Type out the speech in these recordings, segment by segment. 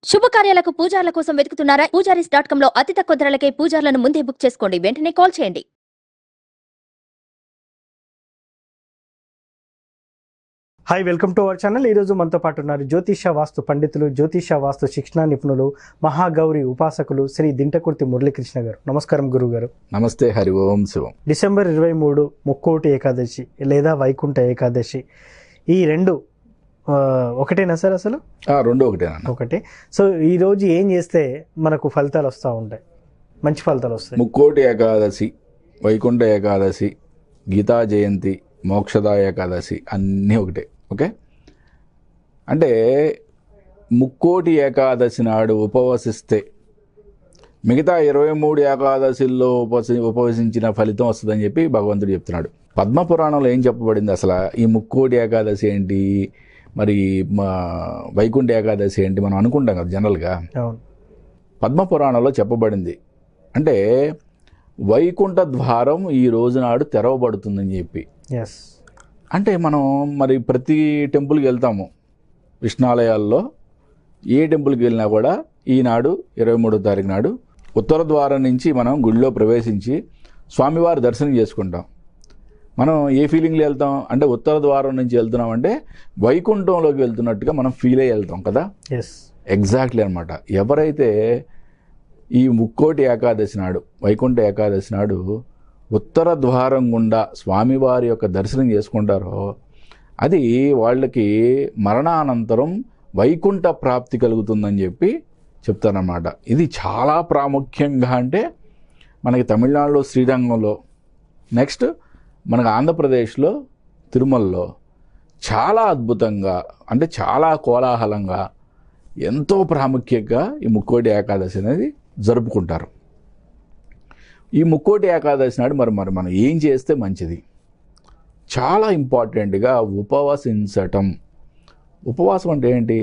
శుభకార్యాలకు పూజార్ల కోసం వెతుకుతున్నారా? పూజారీస్.com లో అతి తక్కువ ధరలకే పూజార్లను ముందే బుక్ చేసుకోండి. వెంటనే కాల్ చేయండి. Hi, welcome to our channel. ఈరోజు మనతో పాటు ఉన్నారు జ్యోతిష వాస్తు పండితులు, జ్యోతిష వాస్తు శిక్షణ నిపుణులు, మహాగౌరి ఉపాసకులు శ్రీ దింటకుర్తి మురళీకృష్ణ గారు. నమస్కారం గురువు గారు. నమస్తే. హరి ఓం శివం. డిసెంబర్ 23 ముక్కోటి ఏకాదశి లేదా వైకుంఠ ఏకాదశి, ఈ రెండు ఒకటేనా సార్? అసలు రెండు ఒకటేనా? ఒకటే. సో ఈరోజు ఏం చేస్తే మనకు ఫలితాలు వస్తూ ఉంటాయి, మంచి ఫలితాలు వస్తాయి? ముక్కోటి ఏకాదశి, వైకుంఠ ఏకాదశి, గీతా జయంతి, మోక్షద ఏకాదశి అన్నీ ఒకటే. ఓకే, అంటే ముక్కోటి ఏకాదశి నాడు ఉపవసిస్తే మిగతా 23 ఏకాదశిల్లో ఉపవసించిన ఫలితం వస్తుందని చెప్పి భగవంతుడు చెప్తున్నాడు. పద్మపురాణంలో ఏం చెప్పబడింది అసలు? ఈ ముక్కోటి ఏకాదశి ఏంటి, మరి వైకుంఠ ఏకాదశి ఏంటి మనం అనుకుంటాం కదా జనరల్గా. పద్మపురాణంలో చెప్పబడింది అంటే వైకుంఠ ద్వారం ఈ రోజు నాడు తెరవబడుతుందని చెప్పి. అంటే మనం మరి ప్రతి టెంపుల్కి వెళ్తాము, విష్ణాలయాల్లో ఏ టెంపుల్కి వెళ్ళినా కూడా ఈనాడు 23వ తారీఖు నాడు ఉత్తర ద్వారం నుంచి మనం గుడిలో ప్రవేశించి స్వామివారి దర్శనం చేసుకుంటాం. మనం ఏ ఫీలింగ్లో వెళ్తాం అంటే ఉత్తర ద్వారం నుంచి వెళ్తున్నాం అంటే వైకుంఠంలోకి వెళ్తున్నట్టుగా మనం ఫీల్ అయ్యి వెళ్తాం కదా. ఎగ్జాక్ట్లీ అనమాట. ఎవరైతే ఈ ముక్కోటి ఏకాదశి నాడు, వైకుంఠ ఏకాదశి నాడు ఉత్తర ద్వారం గుండా స్వామివారి యొక్క దర్శనం చేసుకుంటారో అది వాళ్ళకి మరణానంతరం వైకుంఠ ప్రాప్తి కలుగుతుందని చెప్పి చెప్తారన్నమాట. ఇది చాలా ప్రాముఖ్యంగా అంటే మనకి తమిళనాడులో శ్రీరంగంలో, నెక్స్ట్ మనకు ఆంధ్రప్రదేశ్లో తిరుమలలో చాలా అద్భుతంగా అంటే చాలా కోలాహలంగా ఎంతో ప్రాముఖ్యంగా ఈ ముక్కోటి ఏకాదశి అనేది జరుపుకుంటారు. ఈ ముక్కోటి ఏకాదశి నాడు మరి మనం ఏం చేస్తే మంచిది? చాలా ఇంపార్టెంట్గా ఉపవసించటం. ఉపవాసం అంటే ఏంటి?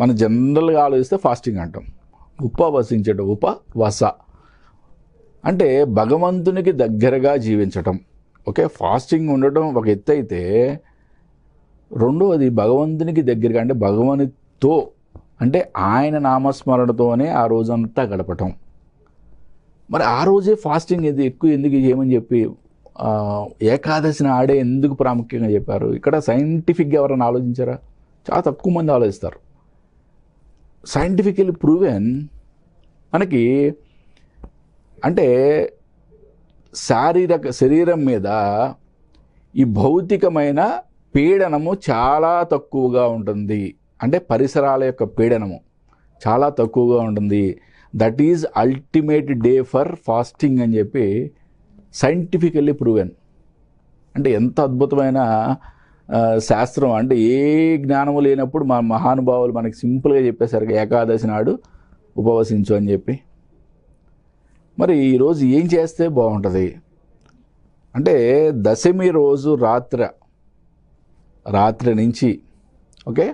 మన జనరల్గా ఆలోచిస్తే ఫాస్టింగ్ అంటాం. ఉపవసించటం, ఉపవస అంటే భగవంతునికి దగ్గరగా జీవించటం. ఓకే, ఫాస్టింగ్ ఉండటం ఒక ఎత్తు అయితే, రెండవది భగవంతునికి దగ్గరగా అంటే భగవంతునితో అంటే ఆయన నామస్మరణతోనే ఆ రోజంతా గడపటం. మరి ఆ రోజే ఫాస్టింగ్ ఎందుకు చేయమని చెప్పి ఏకాదశిని ఆడే ఎందుకు ప్రాముఖ్యంగా చెప్పారు? ఇక్కడ సైంటిఫిక్గా ఎవరైనా ఆలోచించారా? చాలా తక్కువ మంది ఆలోచిస్తారు. సైంటిఫికల్లీ ప్రూవెన్ మనకి అంటే శరీరం మీద ఈ భౌతికమైన పీడనము చాలా తక్కువగా ఉంటుంది. అంటే పరిసరాల యొక్క పీడనము చాలా తక్కువగా ఉంటుంది. That is ultimate day for fasting అని చెప్పి సైంటిఫికల్లీ ప్రూవెన్. అంటే ఎంత అద్భుతమైన శాస్త్రం అంటే ఏ జ్ఞానము లేనప్పుడు మా మహానుభావులు మనకి సింపుల్గా చెప్పేసరికి ఏకాదశి నాడు ఉపవసించు అని చెప్పి. మరి ఈరోజు ఏం చేస్తే బాగుంటుంది అంటే దశమి రోజు రాత్రి నుంచి ఓకే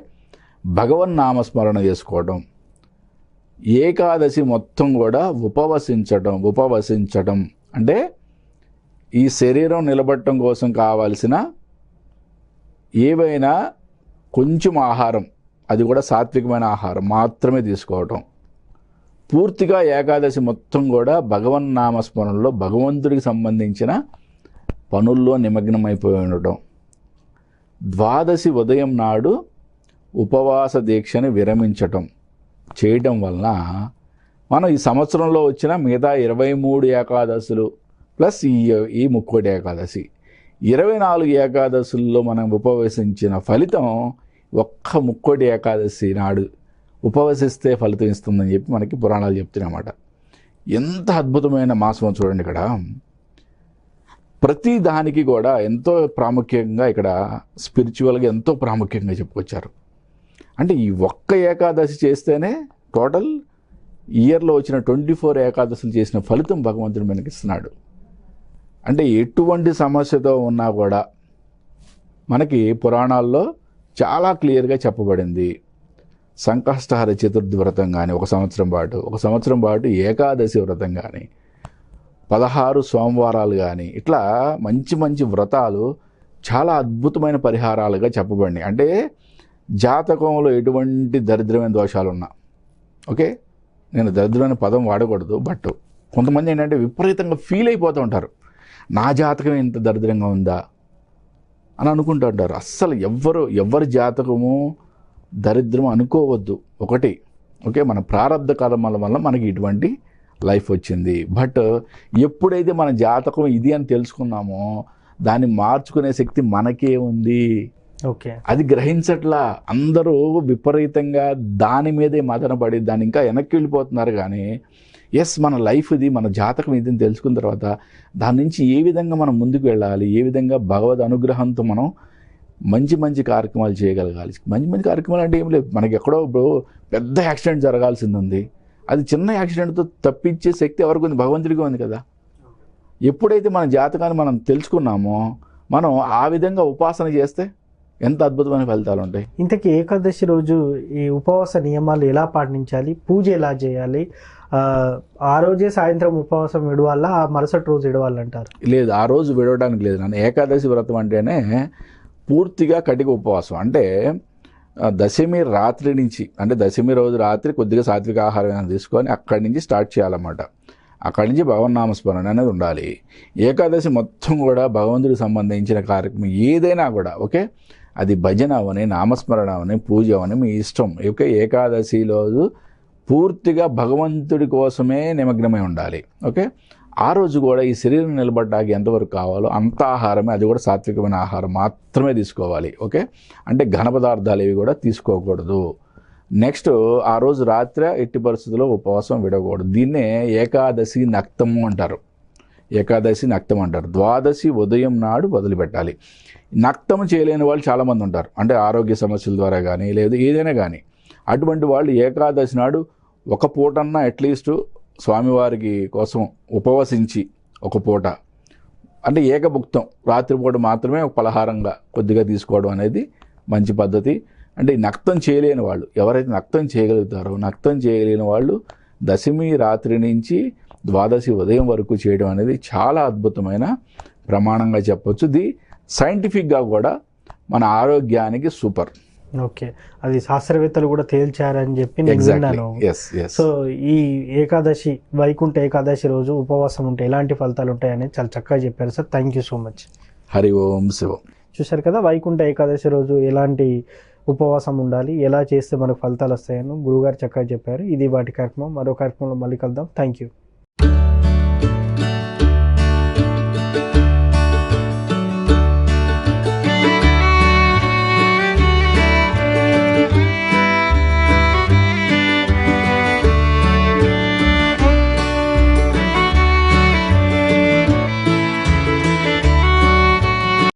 భగవన్ నామస్మరణ చేసుకోవడం, ఏకాదశి మొత్తం కూడా ఉపవసించడం అంటే ఈ శరీరం నిలబడటం కోసం కావాల్సిన ఏవైనా కొంచెం ఆహారం, అది కూడా సాత్వికమైన ఆహారం మాత్రమే తీసుకోవటం. పూర్తిగా ఏకాదశి మొత్తం కూడా భగవన్ నామస్మరణలో భగవంతుడికి సంబంధించిన పనుల్లో నిమగ్నమైపోయి ఉండటం. ద్వాదశి ఉదయం నాడు ఉపవాస దీక్షని విరమించటం చేయటం వలన మనం ఈ సంవత్సరంలో వచ్చిన మిగతా 23 ఏకాదశులు ప్లస్ ఈ ముక్కోటి ఏకాదశి 24 ఏకాదశుల్లో మనం ఉపవసించిన ఫలితం ఒక్క ముక్కోటి ఏకాదశి నాడు ఉపవసిస్తే ఫలితం ఇస్తుందని చెప్పి మనకి పురాణాలు చెప్తున్నమాట. ఎంత అద్భుతమైన మాసం చూడండి. ఇక్కడ ప్రతి దానికి కూడా ఎంతో ప్రాముఖ్యంగా ఇక్కడ స్పిరిచువల్గా ఎంతో ప్రాముఖ్యంగా చెప్పుకొచ్చారు. అంటే ఈ ఒక్క ఏకాదశి చేస్తేనే టోటల్ ఇయర్లో వచ్చిన 24 ఏకాదశులు చేసిన ఫలితం భగవంతుడు మనకి ఇస్తున్నాడు. అంటే ఎటువంటి సమస్యతో ఉన్నా కూడా మనకి పురాణాల్లో చాలా క్లియర్గా చెప్పబడింది. సంకష్టహర చతుర్థి వ్రతం కానీ ఒక సంవత్సరం పాటు ఏకాదశి వ్రతం కానీ 16 సోమవారాలు కానీ ఇట్లా మంచి వ్రతాలు చాలా అద్భుతమైన పరిహారాలుగా చెప్పబడినాయి. అంటే జాతకంలో ఎటువంటి దరిద్రమైన దోషాలున్నా ఓకే, నేను దరిద్రం అనే పదం వాడకూడదు, బట్ కొంతమంది ఏంటంటే విపరీతంగా ఫీల్ అయిపోతూ ఉంటారు, నా జాతకం ఇంత దరిద్రంగా ఉందా అని అనుకుంటూ ఉంటారు. అస్సలు ఎవరి జాతకము దరిద్రం అనుకోవద్దు. ఒకటి, ఓకే, మన ప్రారంధ కర్మల వల్ల మనకి ఇటువంటి లైఫ్ వచ్చింది. బట్ ఎప్పుడైతే మన జాతకం ఇది అని తెలుసుకున్నామో దాన్ని మార్చుకునే శక్తి మనకే ఉంది. ఓకే, అది గ్రహించట్లా. అందరూ విపరీతంగా దాని మీదే మదనపడి దాన్ని ఇంకా వెనక్కి వెళ్ళిపోతున్నారు. కానీ ఎస్, మన లైఫ్ ఇది, మన జాతకం ఇది అని తెలుసుకున్న తర్వాత దాని నుంచి ఏ విధంగా మనం ముందుకు వెళ్ళాలి, ఏ విధంగా భగవద్ అనుగ్రహంతో మనం మంచి మంచి కార్యక్రమాలు చేయగలగాలి. మంచి మంచి కార్యక్రమాలు అంటే ఏం లేదు, మనకి ఎక్కడో పెద్ద యాక్సిడెంట్ జరగాల్సింది ఉంది, అది చిన్న యాక్సిడెంట్తో తప్పించే శక్తి ఎవరికి ఉంది? భగవంతుడిగా ఉంది కదా. ఎప్పుడైతే మన జాతకాన్ని మనం తెలుసుకున్నామో మనం ఆ విధంగా ఉపాసన చేస్తే ఎంత అద్భుతమైన ఫలితాలు ఉంటాయి. ఇంతకీ ఏకాదశి రోజు ఈ ఉపవాస నియమాలు ఎలా పాటించాలి, పూజ ఎలా చేయాలి, ఆ రోజే సాయంత్రం ఉపవాసం విడవాలా, ఆ మరుసటి రోజు విడవాలంటారు? లేదు, ఆ రోజు విడవడానికి లేదు నాన్న. ఏకాదశి వ్రతం అంటేనే పూర్తిగా కటిక ఉపవాసం. అంటే దశమి రాత్రి నుంచి, అంటే దశమి రోజు రాత్రి కొద్దిగా సాత్విక ఆహారం తీసుకొని అక్కడి నుంచి స్టార్ట్ చేయాలన్నమాట. అక్కడి నుంచి భగవన్నామస్మరణ అనేది ఉండాలి. ఏకాదశి మొత్తం కూడా భగవంతుడికి సంబంధించిన కార్యక్రమం ఏదైనా కూడా, ఓకే, అది భజన అవని, నామస్మరణ అవని, పూజ అవని, మీ ఇష్టం. ఓకే, ఏకాదశి రోజు పూర్తిగా భగవంతుడి కోసమే నిమగ్నమై ఉండాలి. ఓకే, ఆ రోజు కూడా ఈ శరీరం నిలబడడానికి ఎంతవరకు కావాలో అంత ఆహారమే, అది కూడా సాత్వికమైన ఆహారం మాత్రమే తీసుకోవాలి. ఓకే, అంటే ఘన పదార్థాలు ఏవి కూడా తీసుకోకూడదు. నెక్స్ట్, ఆ రోజు రాత్రి ఎట్టి పరిస్థితుల్లో ఉపవాసం విడకూడదు. దీన్నే ఏకాదశి నక్తము అంటారు. ఏకాదశి నక్తం అంటారు. ద్వాదశి ఉదయం నాడు వదిలిపెట్టాలి. నక్తం చేయలేని వాళ్ళు చాలామంది ఉంటారు, అంటే ఆరోగ్య సమస్యల ద్వారా కానీ లేదా ఏదైనా కానీ. అటువంటి వాళ్ళు ఏకాదశి నాడు ఒక పూటన్నా అట్లీస్ట్ స్వామివారికి కోసం ఉపవసించి ఒక పూట, అంటే ఏకభుక్తం, రాత్రిపూట మాత్రమే ఒక పలహారంగా కొద్దిగా తీసుకోవడం అనేది మంచి పద్ధతి. అంటే ఈ నక్తం చేయలేని వాళ్ళు, ఎవరైతే నక్తం చేయగలుగుతారో, నక్తం చేయలేని వాళ్ళు దశమి రాత్రి నుంచి ద్వాదశి ఉదయం వరకు చేయడం అనేది చాలా అద్భుతమైన ప్రమాణంగా చెప్పొచ్చు. ఇది సైంటిఫిక్గా కూడా మన ఆరోగ్యానికి సూపర్. ఓకే, అది శాస్త్రవేత్తలు కూడా తేల్చారని చెప్పి నేను విన్నాను. సో ఈ ఏకాదశి, వైకుంఠ ఏకాదశి రోజు ఉపవాసం ఉంటే ఎలాంటి ఫలితాలు ఉంటాయనేది చాలా చక్కగా చెప్పారు sir. Thank you so much. Hari Om Shivam. చూశారు కదా, వైకుంఠ ఏకాదశి రోజు ఎలాంటి ఉపవాసం ఉండాలి, ఎలా చేస్తే మనకు ఫలితాలు వస్తాయని గురుగారు చక్కగా చెప్పారు. ఇది వాటి కార్యక్రమం. మరో కార్యక్రమంలో మళ్ళీ కలుద్దాం. Thank you.